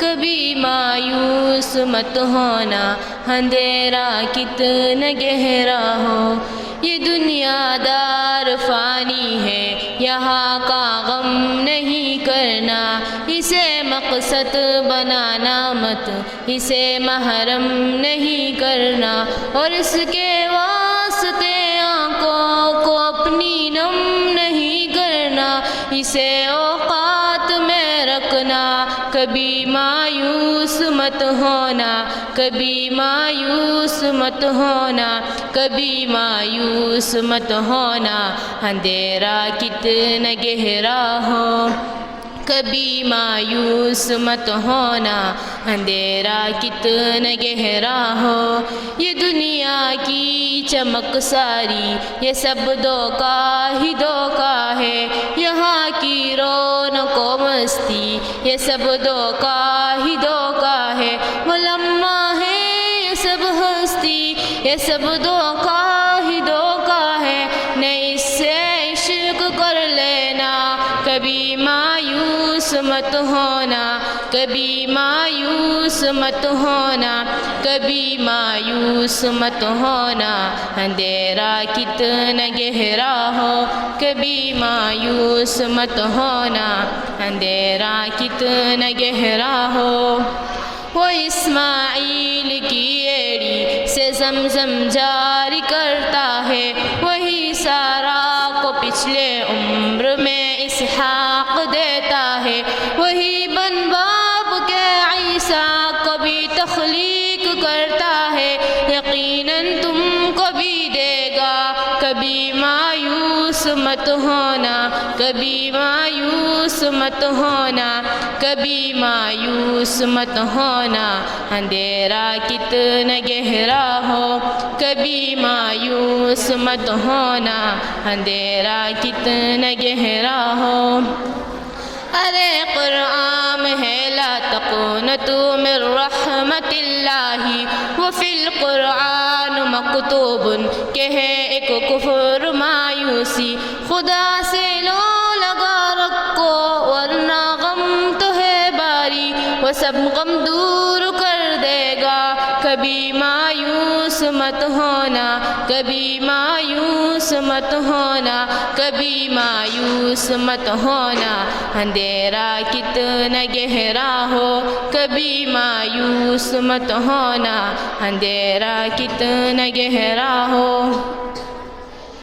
کبھی مایوس مت ہونا، اندھیرا کتنا گہرا ہو، یہ دنیا دار فانی ہے، یہاں کا غم نہیں کرنا، اسے مقصد بنانا مت، اسے محرم نہیں کرنا، اور اس کے واسطے آنکھوں کو اپنی نم نہیں کرنا، اسے اوقات میں رکھنا، کبھی مایوس مت ہونا، کبھی مایوس مت ہونا، کبھی مایوس مت ہونا، اندھیرا کتنا گہرا ہو، کبھی مایوس مت ہونا، اندھیرا کتنا گہرا ہو، یہ دنیا کی چمک ساری یہ سب دھوکا ہی دھوکا ہے، یہاں کی رونق و مستی یہ سب دھوکا ہی دھوکا ہے، وہ لمحہ ہے یہ سب ہستی یہ سب دھوکا ہی دھوکا ہے، نہیں اس سے عشق کر لینا، کبھی مایوس مت ہونا، کبھی مایوس مت ہونا، کبھی مایوس مت ہونا، اندھیرا کتنا گہرا ہو، کبھی مایوس مت ہونا، اندھیرا کتنا گہرا ہو، وہ اسماعیل کی ایڑی سے زمزم جاری کرتا ہے، وہی سارا کو پچھلے عمر میں اسحاق دیتا ہے، وہی بن باب کے عیسیٰ کو بھی تخلیق کرتا ہے، یقیناً تم کو بھی دے گا، کبھی مایوس مت ہونا، کبھی مایوس مت ہونا، کبھی مایوس مت ہونا، اندھیرا کتنا گہرا ہو، کبھی مایوس مت ہونا، اندھیرا کتنا گہرا ہو، ارے قرآن ہے لا تقنطوا من رحمت اللہ، وفی القرآن مکتوب کہ ہے ایک کفر مایوسی، خدا سے لو لگا رکھو ورنہ غم تو ہے باری، وہ سب غم دور کر دے گا، کبھی مایوس مت ہونا، کبھی مایوس مت ہونا، کبھی مایوس مت ہونا، اندھیرا کتنا گہرا ہو، کبھی مایوس مت ہونا، اندھیرا کتنا گہرا ہو۔